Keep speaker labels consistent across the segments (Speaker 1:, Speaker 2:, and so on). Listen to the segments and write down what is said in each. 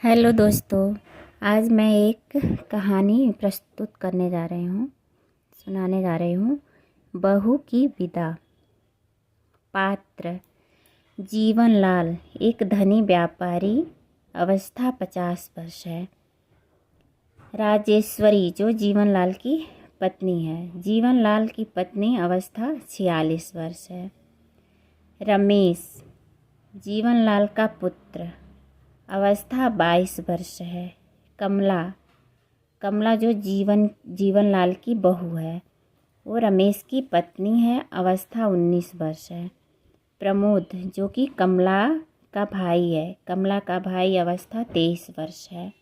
Speaker 1: Hello दोस्तों। आज मैं एक कहानी प्रस्तुत सुनाने जा रही हूँ। बहू की विदा। पात्र जीवनलाल, एक धनी व्यापारी, अवस्था 50 वर्ष है। राजेश्वरी जो जीवनलाल की पत्नी है। जीवनलाल की पत्नी अवस्था 46 वर्ष है। रमेश जीवनलाल का पुत्र, अवस्था 22 वर्ष है। कमला कमला जो जीवनलाल की बहू है, वो रमेश की पत्नी है। अवस्था 19 वर्ष है। प्रमोद जो कि कमला का भाई है। कमला का भाई, अवस्था 23 वर्ष है।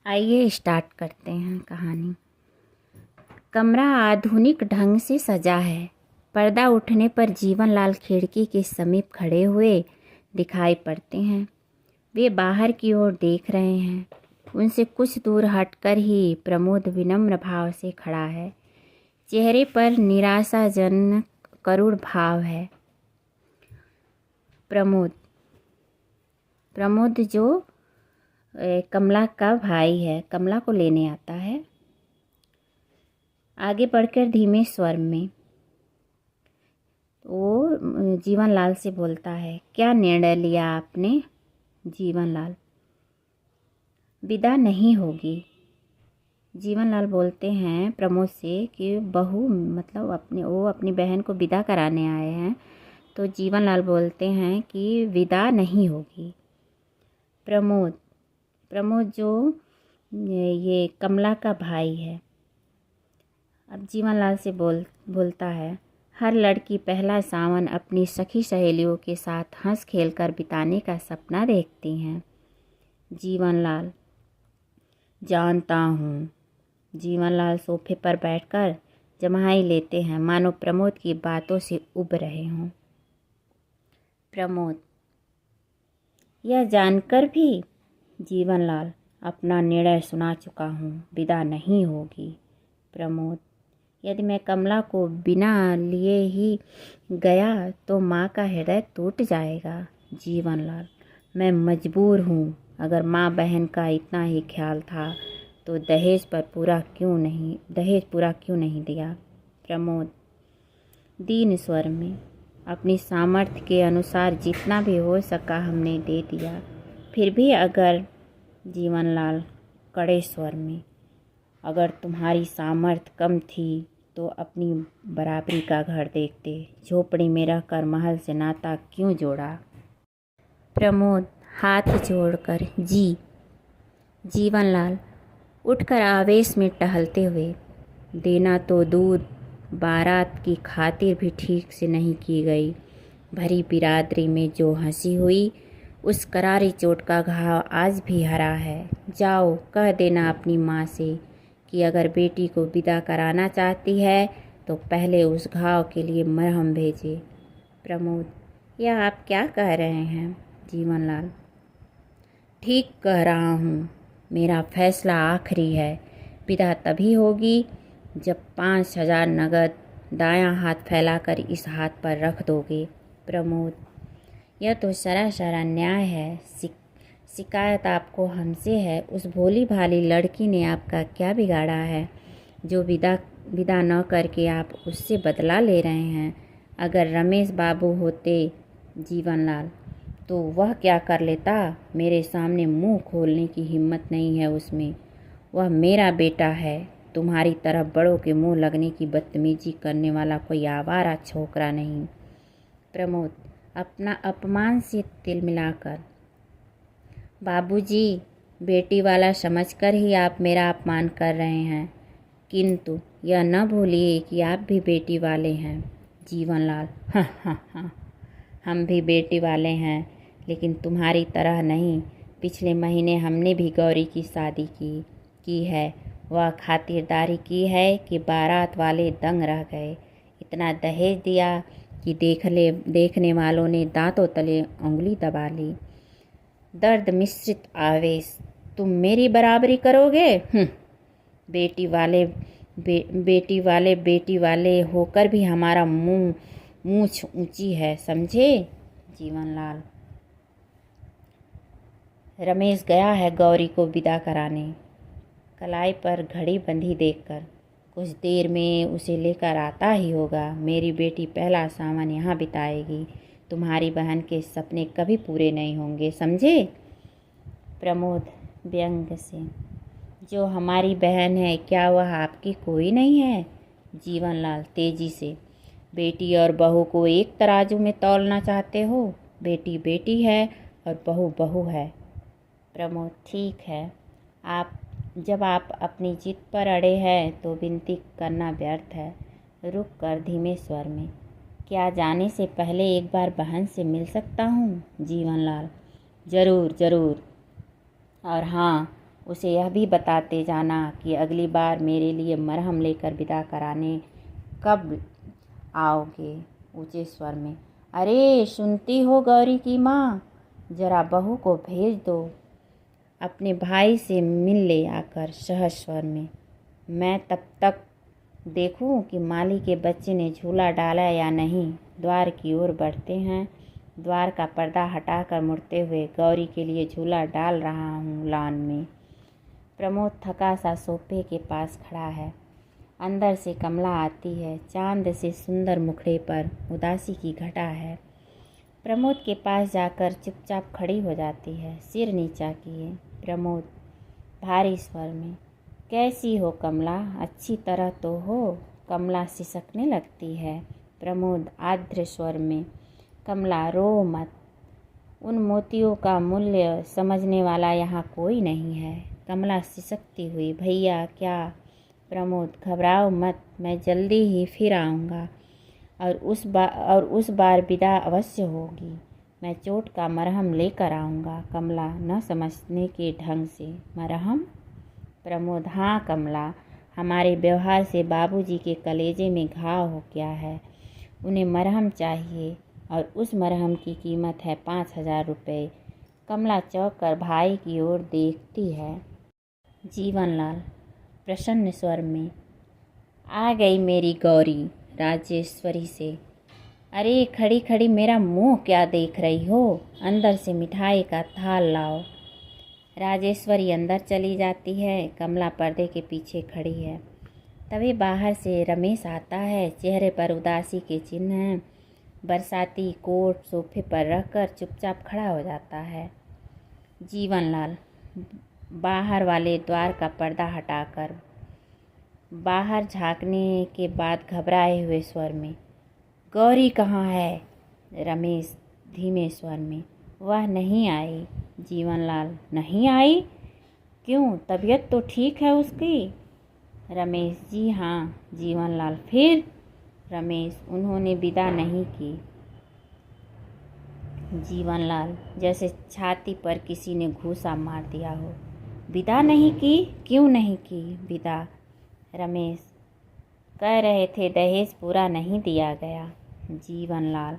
Speaker 1: आइए स्टार्ट करते हैं कहानी। कमरा आधुनिक ढंग से सजा है। पर्दा उठने पर जीवनलाल खिड़की के समीप खड़े हुए दिखाई पड़ते हैं। वे बाहर की ओर देख रहे हैं। उनसे कुछ दूर हटकर ही प्रमोद विनम्र भाव से खड़ा है। चेहरे पर निराशाजनक करुण भाव है। प्रमोद जो कमला का भाई है, कमला को लेने आता है। आगे बढ़कर धीमे स्वर में वो जीवनलाल से बोलता है, क्या निर्णय लिया आपने? जीवनलाल, विदा नहीं होगी। जीवनलाल बोलते हैं प्रमोद से कि बहू मतलब वो अपनी बहन को विदा कराने आए हैं। तो जीवनलाल बोलते हैं कि विदा नहीं होगी। प्रमोद जो ये कमला का भाई है, अब जीवनलाल से बोलता है, हर लड़की पहला सावन अपनी सखी सहेलियों के साथ हंस खेल कर बिताने का सपना देखती हैं। जीवनलाल, जानता हूँ। जीवनलाल सोफे पर बैठकर जम्हाई लेते हैं, मानो प्रमोद की बातों से उब रहे हों। प्रमोद, यह जानकर भी? जीवनलाल, अपना निर्णय सुना चुका हूँ, विदा नहीं होगी। प्रमोद, यदि मैं कमला को बिना लिए ही गया तो माँ का हृदय टूट जाएगा। जीवनलाल, मैं मजबूर हूँ। अगर माँ बहन का इतना ही ख्याल था तो दहेज पूरा क्यों नहीं दिया? प्रमोद दीन स्वर में, अपनी सामर्थ्य के अनुसार जितना भी हो सका हमने दे दिया। फिर भी अगर, जीवनलाल कड़े स्वर में, अगर तुम्हारी सामर्थ्य कम थी तो अपनी बराबरी का घर देखते। झोपड़ी में रहकर महल से नाता क्यों जोड़ा? प्रमोद हाथ जोड़कर, जी। जीवनलाल उठकर आवेश में टहलते हुए, देना तो दूध, बारात की खातिर भी ठीक से नहीं की गई। भरी बिरादरी में जो हंसी हुई, उस करारी चोट का घाव आज भी हरा है। जाओ कह देना अपनी माँ से कि अगर बेटी को विदा कराना चाहती है तो पहले उस घाव के लिए मरहम भेजे। प्रमोद, यह आप क्या कह रहे हैं? जीवनलाल, ठीक कह रहा हूँ। मेरा फैसला आखिरी है। विदा तभी होगी जब 5,000 नगद दायां हाथ फैलाकर इस हाथ पर रख दोगे। प्रमोद, यह तो सरासर अन्याय है। शिकायत आपको हमसे है। उस भोली भाली लड़की ने आपका क्या बिगाड़ा है जो विदा न करके आप उससे बदला ले रहे हैं? अगर रमेश बाबू होते, जीवनलाल, तो वह क्या कर लेता? मेरे सामने मुंह खोलने की हिम्मत नहीं है उसमें। वह मेरा बेटा है। तुम्हारी तरह बड़ों के मुंह लगने की बदतमीजी करने वाला कोई आवारा छोकरा नहीं। प्रमोद अपना अपमान से तिल मिलाकर, बाबूजी, बेटी वाला समझकर ही आप मेरा अपमान कर रहे हैं, किंतु यह न भूलिए कि आप भी बेटी वाले हैं। जीवनलाल, हाँ हाँ हाँ, हम भी बेटी वाले हैं, लेकिन तुम्हारी तरह नहीं। पिछले महीने हमने भी गौरी की शादी की है। वह खातिरदारी की है कि बारात वाले दंग रह गए। इतना दहेज दिया कि देखने वालों ने दांतों तले उंगली दबा ली। दर्द मिश्रित आवेश, तुम मेरी बराबरी करोगे? बेटी वाले होकर भी हमारा मूछ ऊंची है, समझे? जीवनलाल, रमेश गया है गौरी को विदा कराने। कलाई पर घड़ी बंधी देखकर कुछ देर में उसे लेकर आता ही होगा। मेरी बेटी पहला सावन यहाँ बिताएगी। तुम्हारी बहन के सपने कभी पूरे नहीं होंगे, समझे? प्रमोद व्यंग से। जो हमारी बहन है क्या वह आपकी कोई नहीं है? जीवनलाल तेजी से। बेटी और बहू को एक तराजू में तौलना चाहते हो? बेटी बेटी है और बहू बहू है। प्रमोद ठीक है, जब आप अपनी जिद पर अड़े हैं तो विनती करना व्यर्थ है। रुक कर धीमे स्वर में, क्या जाने से पहले एक बार बहन से मिल सकता हूँ? जीवनलाल जरूर जरूर। और हाँ, उसे यह भी बताते जाना कि अगली बार मेरे लिए मरहम लेकर विदा कराने कब आओगे? ऊंचे स्वर में। अरे सुनती हो गौरी की माँ, जरा बहू को भेज दो, अपने भाई से मिल ले आकर। सहज स्वर में। मैं तब तक देखूं कि माली के बच्चे ने झूला डाला या नहीं। द्वार की ओर बढ़ते हैं। द्वार का पर्दा हटाकर मुड़ते हुए गौरी के लिए झूला डाल रहा हूँ लॉन में। प्रमोद थका सा सोफे के पास खड़ा है। अंदर से कमला आती है। चांद से सुंदर मुखड़े पर उदासी की घटा है। प्रमोद के पास जाकर चुपचाप खड़ी हो जाती है, सिर नीचा किए। प्रमोद भारी स्वर में, कैसी हो कमला? अच्छी तरह तो हो? कमला सिसकने लगती है। प्रमोद आर्द्र स्वर में, कमला रो मत, उन मोतियों का मूल्य समझने वाला यहाँ कोई नहीं है। कमला सिसकती हुई, भैया क्या? प्रमोद घबराओ मत, मैं जल्दी ही फिर आऊँगा और उस बार विदा अवश्य होगी। मैं चोट का मरहम लेकर आऊँगा। कमला न समझने के ढंग से, मरहम? प्रमोद हाँ कमला, हमारे व्यवहार से बाबूजी के कलेजे में घाव हो गया है। उन्हें मरहम चाहिए और उस मरहम की कीमत है 5,000 रुपये। कमला चौंक कर भाई की ओर देखती है। जीवनलाल प्रसन्न स्वर में, आ गई मेरी गौरी। राजेश्वरी से, अरे खड़ी खड़ी मेरा मुंह क्या देख रही हो? अंदर से मिठाई का थाल लाओ। राजेश्वरी अंदर चली जाती है। कमला पर्दे के पीछे खड़ी है। तभी बाहर से रमेश आता है। चेहरे पर उदासी के चिन्ह हैं। बरसाती कोट सोफे पर रखकर चुपचाप खड़ा हो जाता है। जीवनलाल बाहर वाले द्वार का पर्दा हटाकर बाहर झांकने के बाद घबराए हुए स्वर में, गौरी कहाँ है? रमेश धीमे स्वर में, वह नहीं आई। जीवनलाल नहीं आई? क्यों, तबीयत तो ठीक है उसकी? रमेश जी हाँ। जीवनलाल फिर? रमेश उन्होंने विदा नहीं की। जीवनलाल जैसे छाती पर किसी ने घूसा मार दिया हो। विदा नहीं की? क्यों नहीं की विदा? रमेश कह रहे थे दहेज पूरा नहीं दिया गया। जीवनलाल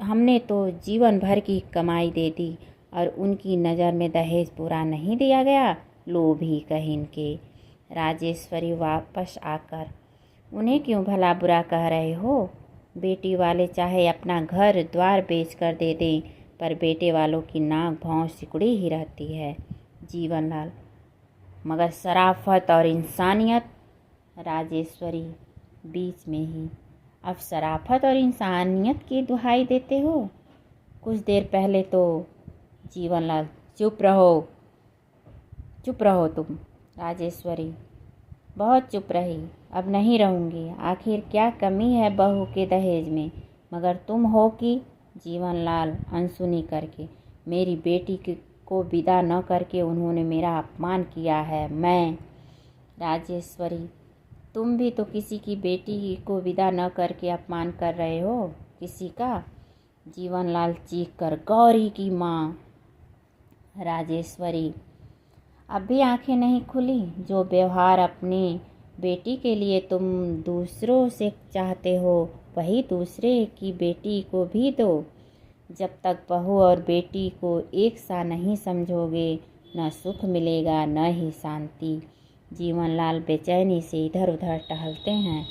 Speaker 1: हमने तो जीवन भर की कमाई दे दी और उनकी नज़र में दहेज पूरा नहीं दिया गया? लोभी कहीन के। राजेश्वरी वापस आकर, उन्हें क्यों भला बुरा कह रहे हो? बेटी वाले चाहे अपना घर द्वार बेच कर दे दें, पर बेटे वालों की नाक भौं सिकुड़ी ही रहती है। जीवनलाल मगर शराफत और इंसानियत? राजेश्वरी बीच में ही, अब शराफत और इंसानियत की दुहाई देते हो? कुछ देर पहले तो। जीवनलाल चुप रहो तुम। राजेश्वरी बहुत चुप रही, अब नहीं रहूँगी। आखिर क्या कमी है बहू के दहेज में? मगर तुम हो कि? जीवनलाल अनसुनी करके, मेरी बेटी को विदा न करके उन्होंने मेरा अपमान किया है। मैं। राजेश्वरी तुम भी तो किसी की बेटी को विदा न करके अपमान कर रहे हो। किसी का? जीवनलाल चीख कर, गौरी की माँ। राजेश्वरी अब भी आंखें नहीं खुली? जो व्यवहार अपनी बेटी के लिए तुम दूसरों से चाहते हो वही दूसरे की बेटी को भी दो। जब तक बहू और बेटी को एक सा नहीं समझोगे, न सुख मिलेगा न ही शांति। जीवनलाल बेचैनी से इधर उधर टहलते हैं।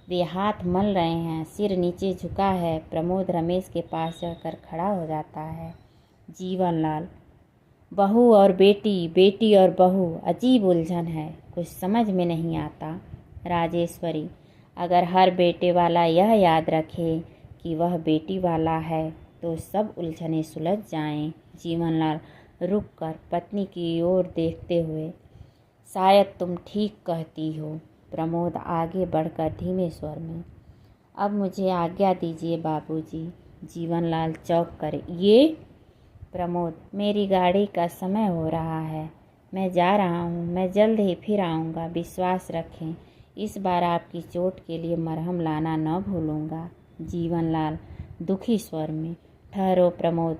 Speaker 1: वे हाथ मल रहे हैं, सिर नीचे झुका है। प्रमोद रमेश के पास जाकर खड़ा हो जाता है। जीवनलाल बहू और बेटी, बेटी और बहू, अजीब उलझन है, कुछ समझ में नहीं आता। राजेश्वरी, अगर हर बेटे वाला यह याद रखे कि वह बेटी वाला है तो सब उलझनें सुलझ जाएं। जीवनलाल रुक कर पत्नी की ओर देखते हुए, शायद तुम ठीक कहती हो। प्रमोद आगे बढ़कर धीमे स्वर में, अब मुझे आज्ञा दीजिए बाबूजी। जीवनलाल चौंक कर, ये? प्रमोद, मेरी गाड़ी का समय हो रहा है, मैं जा रहा हूँ, मैं जल्द ही फिर आऊँगा, विश्वास रखें, इस बार आपकी चोट के लिए मरहम लाना न भूलूँगा। जीवनलाल दुखी स्वर में, ठहरो प्रमोद,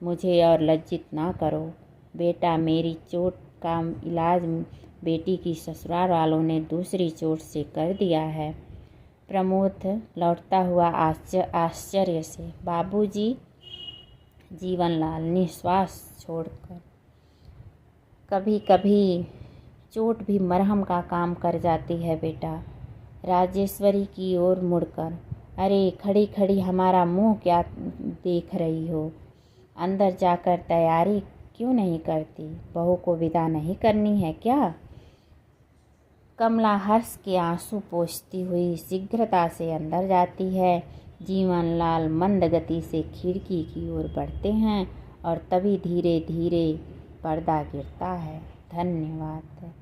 Speaker 1: मुझे और लज्जित ना करो। बेटा, मेरी चोट का इलाज बेटी की ससुराल वालों ने दूसरी चोट से कर दिया है। प्रमोद लौटता हुआ आश्चर्य से, बाबूजी। जीवनलाल निश्वास छोड़कर, कभी कभी चोट भी मरहम का काम कर जाती है बेटा। राजेश्वरी की ओर मुड़कर, अरे खड़ी खड़ी हमारा मुंह क्या देख रही हो? अंदर जाकर तैयारी क्यों नहीं करती? बहू को विदा नहीं करनी है क्या? कमला हर्ष के आंसू पोंछती हुई शीघ्रता से अंदर जाती है। जीवनलाल मंद गति से खिड़की की ओर बढ़ते हैं और तभी धीरे धीरे पर्दा गिरता है। धन्यवाद।